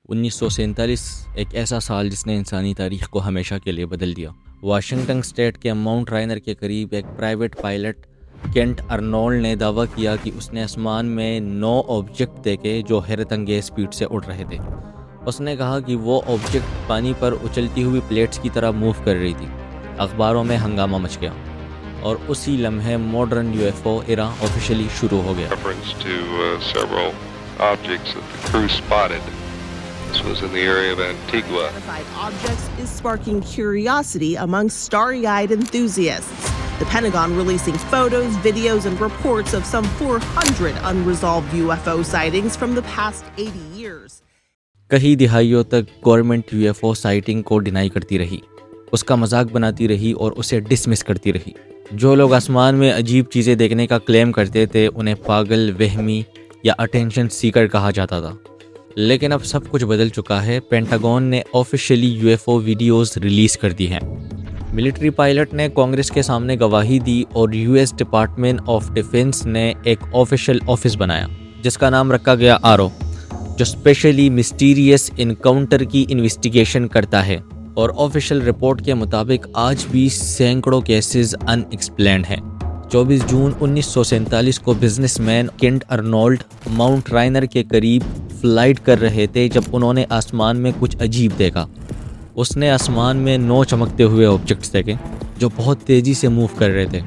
1947 ایک ایسا سال جس نے انسانی تاریخ کو ہمیشہ کے لیے بدل دیا۔ واشنگٹن اسٹیٹ کے ماؤنٹ رائنر کے قریب ایک پرائیویٹ پائلٹ کینٹ ارنولڈ نے دعویٰ کیا کہ اس نے آسمان میں 9 آبجیکٹ دیکھے جو حیرت انگیز سپیڈ سے اڑ رہے تھے۔ اس نے کہا کہ وہ آبجیکٹ پانی پر اچھلتی ہوئی پلیٹس کی طرح موو کر رہی تھی۔ اخباروں میں ہنگامہ مچ گیا اور اسی لمحے modern U F O era officially شروع ہو گیا۔ This was in the area of Antigua. The 5 objects is sparking curiosity among starry-eyed enthusiasts. The Pentagon releasing photos, videos, and reports of some 400 unresolved UFO sightings from the past 80 years. کئی دہائیوں تک government U F O sighting کو deny کرتی رہی، اس کا مذاق بناتی رہی اور اسے ڈسمس کرتی رہی۔ جو لوگ آسمان میں عجیب چیزیں دیکھنے کا کلیم کرتے تھے انہیں پاگل، وہمی یا اٹینشن سیکر کہا جاتا تھا۔ لیکن اب سب کچھ بدل چکا ہے۔ پینٹاگون نے officially U F O videos release کر دی ہیں۔ ملٹری پائلٹ نے کانگریس کے سامنے گواہی دی اور U S department of defence نے ایک آفیشل آفس بنایا جس کا نام رکھا گیا آرو، جو اسپیشلی مسٹیریس انکاؤنٹر کی انویسٹیگیشن کرتا ہے۔ اور آفیشل رپورٹ کے مطابق آج بھی سینکڑوں کیسز ان ایکسپلینڈ ہیں۔ 24 جون 1947 کو businessman Kenneth Arnold Mount Rainier کے قریب فلائٹ کر رہے تھے جب انہوں نے آسمان میں کچھ عجیب دیکھا۔ اس نے آسمان میں 9 چمکتے ہوئے آبجیکٹس دیکھے جو بہت تیزی سے موو کر رہے تھے۔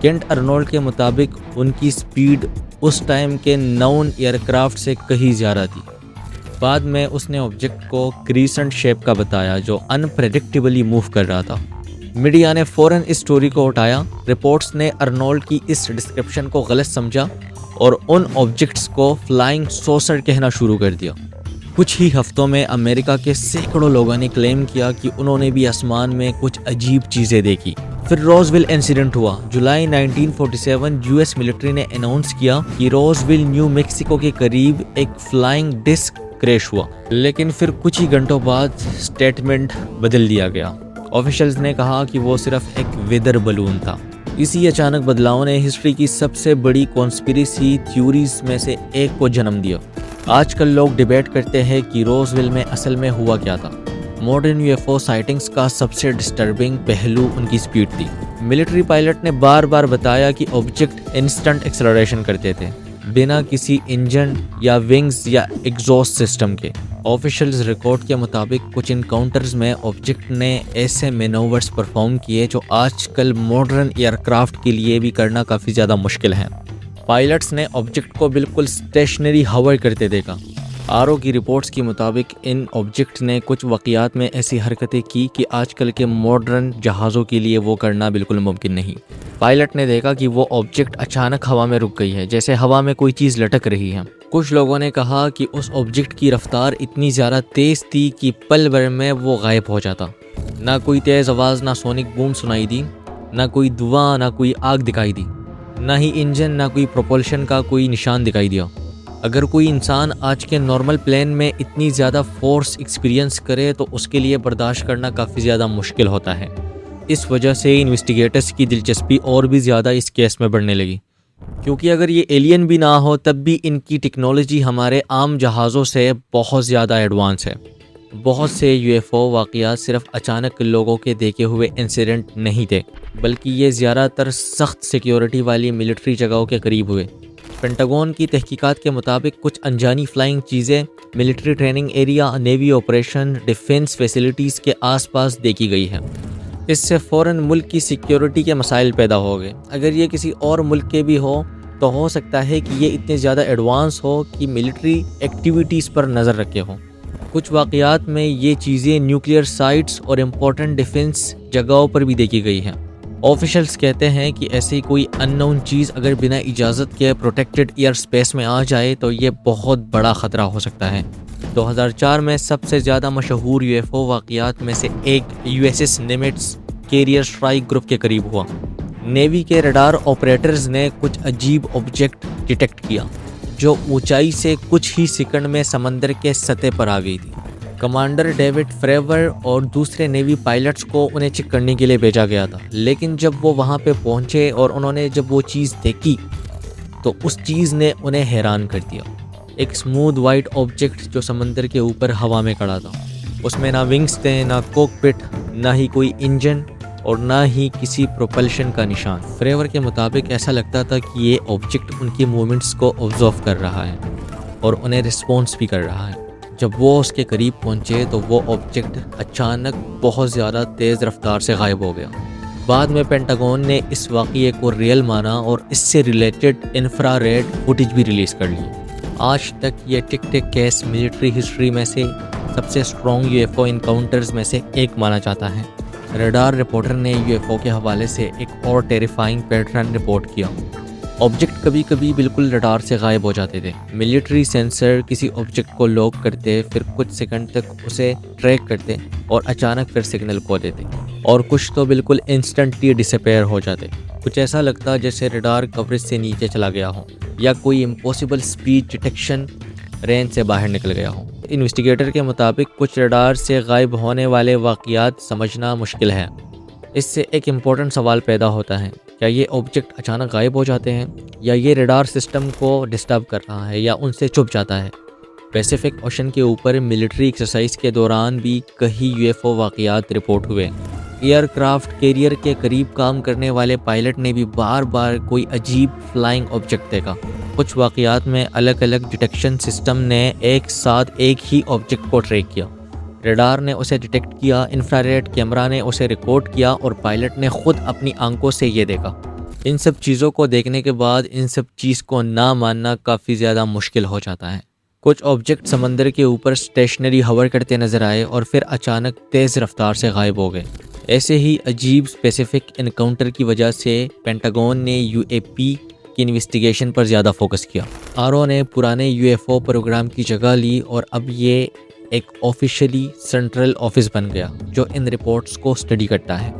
کینٹ ارنولڈ کے مطابق ان کی سپیڈ اس ٹائم کے نون ایئر کرافٹ سے کہیں زیادہ تھی۔ بعد میں اس نے آبجیکٹ کو کریسنٹ شیپ کا بتایا جو انپریڈکٹیبلی موو کر رہا تھا۔ میڈیا نے فوراً اس سٹوری کو اٹھایا۔ رپورٹس نے ارنولڈ کی اس ڈسکرپشن کو غلط سمجھا اور ان آبجیکٹس کو فلائنگ سوسر کہنا شروع کر دیا۔ کچھ ہی ہفتوں میں امریکہ کے سینکڑوں لوگوں نے کلیم کیا کہ انہوں نے بھی آسمان میں کچھ عجیب چیزیں دیکھی۔ پھر روزویل انسیڈنٹ ہوا۔ جولائی 1947 یو ایس ملٹری نے اناؤنس کیا کہ روزویل نیو میکسیکو کے قریب ایک فلائنگ ڈسک کریش ہوا، لیکن پھر کچھ ہی گھنٹوں بعد سٹیٹمنٹ بدل دیا گیا۔ آفیشلز نے کہا کہ وہ صرف ایک ویدر بلون تھا۔ اسی اچانک بدلاؤ نے ہسٹری کی سب سے بڑی کانسپیریسی تھیوریز میں سے ایک کو جنم دیا۔ آج کل لوگ ڈیبیٹ کرتے ہیں کہ روزویل میں اصل میں ہوا کیا تھا۔ ماڈرن یو ایف او سائٹنگز کا سب سے ڈسٹربنگ پہلو ان کی سپیڈ تھی۔ ملٹری پائلٹ نے بار بار بتایا کہ آبجیکٹ انسٹنٹ ایکسلریشن کرتے تھے بنا کسی انجن یا ونگز یا ایگزاسٹ سسٹم کے۔ آفیشلز ریکارڈ کے مطابق کچھ انکاؤنٹرز میں آبجیکٹ نے ایسے مینوورز پرفارم کیے جو آج کل ماڈرن ایئر کرافٹ کے لیے بھی کرنا کافی زیادہ مشکل ہے۔ پائلٹس نے آبجیکٹ کو بالکل اسٹیشنری ہوور کرتے دیکھا۔ آرو کی رپورٹس کے مطابق ان آبجیکٹ نے کچھ واقعات میں ایسی حرکتیں کی کہ آج کل کے ماڈرن جہازوں کے لیے وہ کرنا بالکل ممکن نہیں۔ پائلٹ نے دیکھا کہ وہ آبجیکٹ اچانک ہوا میں رک گئی ہے، جیسے ہوا میں کوئی چیز لٹک رہی ہے۔ کچھ لوگوں نے کہا کہ اس آبجیکٹ کی رفتار اتنی زیادہ تیز تھی کہ پل بھر میں وہ غائب ہو جاتا۔ نہ کوئی تیز آواز، نہ سونک بوم سنائی دی، نہ کوئی دھواں، نہ کوئی آگ دکھائی دی، نہ ہی انجن، نہ کوئی پروپلشن کا کوئی نشان دکھائی دیا۔ اگر کوئی انسان آج کے نارمل پلین میں اتنی زیادہ فورس ایکسپیرینس کرے تو اس کے لیے برداشت کرنا کافی زیادہ مشکل ہوتا ہے۔ اس وجہ سے انویسٹیگیٹرز کی دلچسپی اور بھی زیادہ اس کیس میں بڑھنے لگی، کیونکہ اگر یہ ایلین بھی نہ ہو تب بھی ان کی ٹیکنالوجی ہمارے عام جہازوں سے بہت زیادہ ایڈوانس ہے۔ بہت سے یو ایف او واقعات صرف اچانک لوگوں کے دیکھے ہوئے انسیڈنٹ نہیں تھے، بلکہ یہ زیادہ تر سخت سیکیورٹی والی ملٹری جگہوں کے قریب ہوئے۔ پینٹاگون کی تحقیقات کے مطابق کچھ انجانی فلائنگ چیزیں military training area, navy operation, defence facilities کے آس پاس دیکھی گئی ہے۔ اس سے فوراً ملک کی سیکیورٹی کے مسائل پیدا ہو گئے۔ اگر یہ کسی اور ملک کے بھی تو ہو سکتا ہے کہ یہ اتنے زیادہ ایڈوانس ہو کہ ملٹری ایکٹیویٹیز پر نظر رکھے ہوں۔ کچھ واقعات میں یہ چیزیں نیوکلیئر سائٹس اور امپورٹنٹ ڈیفنس جگہوں پر بھی دیکھی گئی ہیں۔ آفیشلز کہتے ہیں کہ ایسی کوئی ان نون چیز اگر بنا اجازت کے پروٹیکٹڈ ایئر سپیس میں آ جائے تو یہ بہت بڑا خطرہ ہو سکتا ہے۔ 2004 میں سب سے زیادہ مشہور یو ایف او واقعات میں سے ایک U S S Nimitz carrier strike group کے قریب ہوا۔ نیوی کے ریڈار آپریٹرز نے کچھ عجیب آبجیکٹ ڈیٹیکٹ کیا جو اونچائی سے کچھ ہی سیکنڈ میں سمندر کے سطح پر آ گئی تھی۔ کمانڈر ڈیوڈ فریور اور دوسرے نیوی پائلٹس کو انہیں چیک کرنے کے لیے بھیجا گیا تھا، لیکن جب وہ وہاں پہ پہنچے اور انہوں نے جب وہ چیز دیکھی تو اس چیز نے انہیں حیران کر دیا۔ ایک اسموتھ وائٹ آبجیکٹ جو سمندر کے اوپر ہوا میں کھڑا تھا. اس میں نہ ونگز تھے، نہ کوکپٹ، نہ ہی کوئی انجن اور نہ ہی کسی پروپلشن کا نشان. فریور کے مطابق ایسا لگتا تھا کہ یہ آبجیکٹ ان کی موومنٹس کو آبزرو کر رہا ہے اور انہیں رسپانس بھی کر رہا ہے. جب وہ اس کے قریب پہنچے تو وہ آبجیکٹ اچانک بہت زیادہ تیز رفتار سے غائب ہو گیا. بعد میں پینٹاگون نے اس واقعے کو ریئل مانا اور اس سے ریلیٹڈ انفرا ریڈ فوٹیج بھی ریلیز کر لی. آج تک یہ tic tac case military history میں سے سب سے strong U F O encounters میں سے ایک مانا جاتا ہے. ریڈار رپورٹر نے یو ایف او کے حوالے سے ایک اور ٹیریفائنگ پیٹرن رپورٹ کیا. آبجیکٹ کبھی کبھی بالکل ریڈار سے غائب ہو جاتے تھے. ملٹری سینسر کسی آبجیکٹ کو لاک کرتے، پھر کچھ سیکنڈ تک اسے ٹریک کرتے اور اچانک پھر سگنل کھو دیتے، اور کچھ تو بالکل انسٹنٹلی ڈسپیئر ہو جاتے. کچھ ایسا لگتا جیسے ریڈار کوریج سے نیچے چلا گیا ہو یا کوئی امپاسبل اسپیڈ ڈیٹیکشن رینج سے باہر نکل گیا ہو. انویسٹیگیٹر کے مطابق کچھ ریڈار سے غائب ہونے والے واقعات سمجھنا مشکل ہے. اس سے ایک امپورٹنٹ سوال پیدا ہوتا ہے، کیا یہ آبجیکٹ اچانک غائب ہو جاتے ہیں یا یہ ریڈار سسٹم کو ڈسٹرب کر رہا ہے یا ان سے چھپ جاتا ہے؟ پیسیفک اوشن کے اوپر ملٹری ایکسرسائز کے دوران بھی کئی یو ایف او واقعات رپورٹ ہوئے. ایئر کرافٹ کیریئر کے قریب کام کرنے والے پائلٹ نے بھی بار بار کوئی عجیب فلائنگ آبجیکٹ دیکھا. کچھ واقعات میں الگ الگ ڈیٹیکشن سسٹم نے ایک ساتھ ایک ہی آبجیکٹ کو ٹریک کیا. ریڈار نے اسے ڈیٹیکٹ کیا، انفراریڈ کیمرہ نے اسے ریکارڈ کیا اور پائلٹ نے خود اپنی آنکھوں سے یہ دیکھا. ان سب چیزوں کو دیکھنے کے بعد ان سب چیز کو نہ ماننا کافی زیادہ مشکل ہو جاتا ہے. کچھ آبجیکٹ سمندر کے اوپر اسٹیشنری ہوور کرتے نظر آئے اور پھر اچانک تیز رفتار سے غائب ہو گئے. ایسے ہی عجیب اسپیسیفک انکاؤنٹر کی وجہ سے پینٹاگون نے یو اے پی کی انویسٹیگیشن پر زیادہ فوکس کیا. آرو نے پرانے یو ایف او پروگرام کی جگہ لی اور اب یہ ایک آفیشلی سینٹرل آفس بن گیا جو ان رپورٹس کو اسٹڈی کرتا ہے.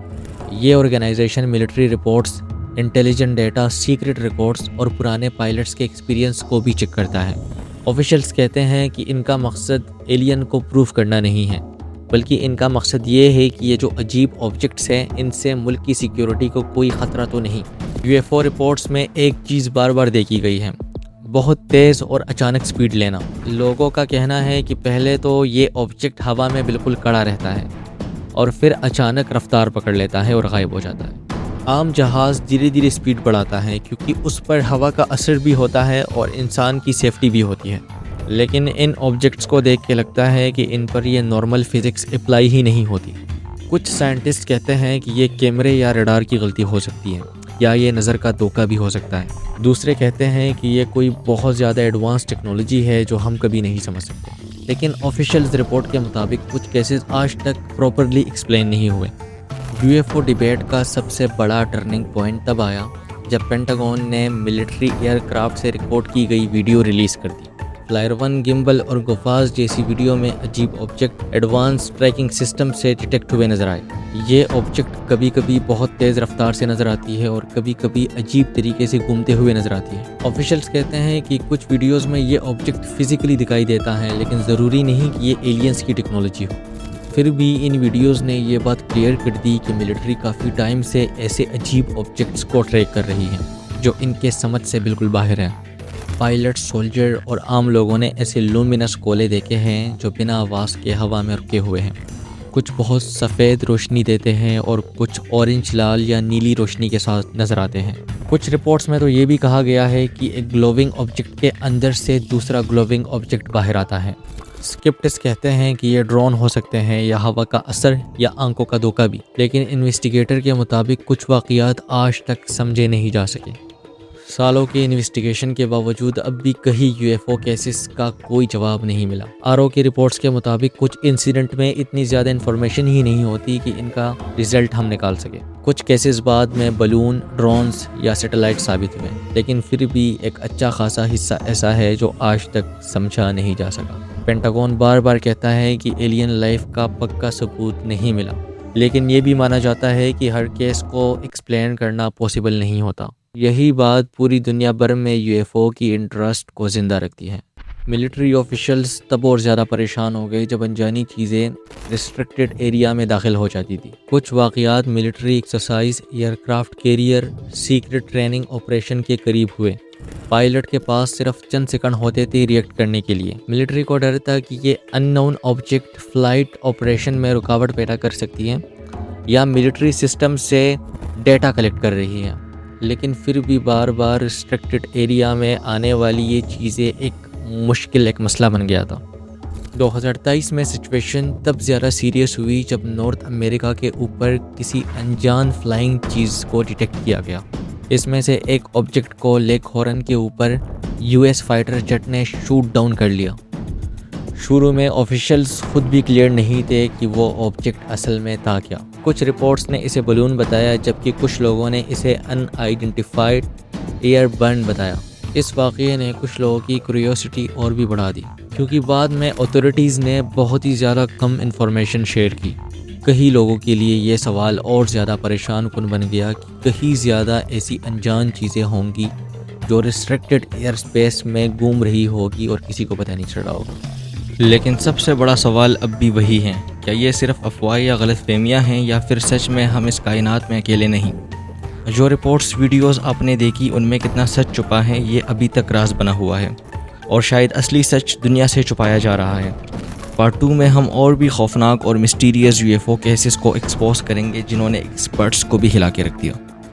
یہ organisation military reports, intelligent data, secret records اور پرانے پائلٹس کے ایکسپیرینس کو بھی چیک کرتا ہے. آفیشلز کہتے ہیں کہ ان کا مقصد ایلین کو پروف کرنا نہیں ہے، بلکہ ان کا مقصد یہ ہے کہ یہ جو عجیب آبجیکٹس ہیں ان سے ملک کی سیکیورٹی کو کوئی خطرہ تو نہیں. یو ایف او رپورٹس میں ایک چیز بار بار دیکھی گئی ہے، بہت تیز اور اچانک سپیڈ لینا. لوگوں کا کہنا ہے کہ پہلے تو یہ آبجیکٹ ہوا میں بالکل کھڑا رہتا ہے اور پھر اچانک رفتار پکڑ لیتا ہے اور غائب ہو جاتا ہے. عام جہاز دھیرے دھیرے سپیڈ بڑھاتا ہے کیونکہ اس پر ہوا کا اثر بھی ہوتا ہے اور انسان کی سیفٹی بھی ہوتی ہے. لیکن ان آبجیکٹس کو دیکھ کے لگتا ہے کہ ان پر یہ نارمل فزکس اپلائی ہی نہیں ہوتی. کچھ سائنٹسٹ کہتے ہیں کہ یہ کیمرے یا ریڈار کی غلطی ہو سکتی ہے یا یہ نظر کا دھوکہ بھی ہو سکتا ہے. دوسرے کہتے ہیں کہ یہ کوئی بہت زیادہ ایڈوانس ٹیکنالوجی ہے جو ہم کبھی نہیں سمجھ سکتے. لیکن آفیشیلز رپورٹ کے مطابق کچھ کیسز آج تک پراپرلی ایکسپلین نہیں ہوئے. یو ایف او ڈیبیٹ کا سب سے بڑا ٹرننگ پوائنٹ تب آیا جب پینٹاگون نے ملٹری ایئر کرافٹ سے ریکارڈ کی گئی ویڈیو ریلیز کر دی. فلائر ون، گمبل اور گفاز جیسی ویڈیو میں عجیب آبجیکٹ ایڈوانس ٹریکنگ سسٹم سے ڈیٹیکٹ ہوئے نظر آئے. یہ آبجیکٹ کبھی کبھی بہت تیز رفتار سے نظر آتی ہے اور کبھی کبھی عجیب طریقے سے گھومتے ہوئے نظر آتی ہے. آفیشلز کہتے ہیں کہ کچھ ویڈیوز میں یہ آبجیکٹ فزیکلی دکھائی دیتا ہے لیکن ضروری نہیں کہ یہ ایلینز کی ٹیکنالوجی ہو. پھر بھی ان ویڈیوز نے یہ بات کلیئر کر دی کہ ملٹری کافی ٹائم سے ایسے عجیب آبجیکٹس کو ٹریک کر رہی ہے جو ان کے سمجھ سے بالکل باہر ہیں. پائلٹ، سولجر اور عام لوگوں نے ایسے لومینس گولے دیکھے ہیں جو بنا آواز کے ہوا میں رکے ہوئے ہیں. کچھ بہت سفید روشنی دیتے ہیں اور کچھ اورنج، لال یا نیلی روشنی کے ساتھ نظر آتے ہیں. کچھ رپورٹس میں تو یہ بھی کہا گیا ہے کہ ایک گلوونگ آبجیکٹ کے اندر سے دوسرا گلوونگ آبجیکٹ باہر آتا ہے. اسکپٹس کہتے ہیں کہ یہ ڈرون ہو سکتے ہیں یا ہوا کا اثر یا آنکھوں کا دھوکہ بھی. لیکن انویسٹیگیٹر کے مطابق کچھ واقعات آج تک سمجھے نہیں جا سکے. سالوں کی انویسٹیگیشن کے باوجود اب بھی کئی یو ایف او کیسز کا کوئی جواب نہیں ملا. آرو کی رپورٹس کے مطابق کچھ انسیڈنٹ میں اتنی زیادہ انفارمیشن ہی نہیں ہوتی کہ ان کا رزلٹ ہم نکال سکے. کچھ کیسز بعد میں بلون، ڈرونز یا سیٹلائٹ ثابت ہوئے، لیکن پھر بھی ایک اچھا خاصا حصہ ایسا ہے جو آج تک سمجھا نہیں جا سکا. پینٹاگون بار بار کہتا ہے کہ ایلین لائف کا پکا ثبوت نہیں ملا، لیکن یہ بھی مانا جاتا ہے کہ ہر کیس کو ایکسپلین کرنا پاسبل نہیں ہوتا. یہی بات پوری دنیا بھر میں یو ایف او کی انٹرسٹ کو زندہ رکھتی ہے. ملٹری آفیشلز تب اور زیادہ پریشان ہو گئے جب انجانی چیزیں ریسٹرکٹڈ ایریا میں داخل ہو جاتی تھی. کچھ واقعات military exercise, aircraft carrier, secret training operation کے قریب ہوئے پائلٹ کے پاس صرف چند سیکنڈ ہوتے تھے ریئیکٹ کرنے کے لیے۔ ملٹری کو ڈر تھا کہ یہ ان نون آبجیکٹ فلائٹ آپریشن میں رکاوٹ پیدا کر سکتی ہے یا ملٹری سسٹم سے ڈیٹا کلیکٹ کر رہی ہے، لیکن پھر بھی بار بار ریسٹرکٹڈ ایریا میں آنے والی یہ چیزیں ایک مسئلہ بن گیا تھا۔ 2023 میں سچویشن تب زیادہ سیریس ہوئی جب نارتھ امریکہ کے اوپر کسی انجان فلائنگ چیز کو ڈیٹیکٹ کیا گیا۔ اس میں سے ایک آبجیکٹ کو لیک ہورن کے اوپر یو ایس فائٹر جیٹ نے شوٹ ڈاؤن کر لیا۔ شروع میں آفیشلز خود بھی کلیئر نہیں تھے کہ وہ آبجیکٹ اصل میں تھا کیا۔ کچھ رپورٹس نے اسے بلون بتایا جبکہ کچھ لوگوں نے اسے ان آئیڈینٹیفائڈ ایئر برن بتایا۔ اس واقعے نے کچھ لوگوں کی کیوریوسٹی اور بھی بڑھا دی، کیونکہ بعد میں اتھارٹیز نے بہت ہی زیادہ کم انفارمیشن شیئر کی۔ کئی لوگوں کے لیے یہ سوال اور زیادہ پریشان کن بن گیا کہ کہیں زیادہ ایسی انجان چیزیں ہوں گی جو ریسٹرکٹڈ ایئر اسپیس میں گھوم رہی ہوگی اور کسی کو پتہ نہیں چل رہا ہوگا۔ لیکن سب سے بڑا سوال اب بھی وہی ہے، کیا یہ صرف افواہ یا غلط فہمیاں ہیں یا پھر سچ میں ہم اس کائنات میں اکیلے نہیں؟ جو رپورٹس ویڈیوز آپ نے دیکھی ان میں کتنا سچ چھپا ہے یہ ابھی تک راز بنا ہوا ہے، اور شاید اصلی سچ دنیا سے چھپایا جا رہا ہے۔ پارٹ 2 میں ہم اور بھی خوفناک اور مسٹیریس UFO کیسز کو ایکسپوز کریں گے جنہوں نے ایکسپرٹس کو بھی ہلا کے رکھ دیا۔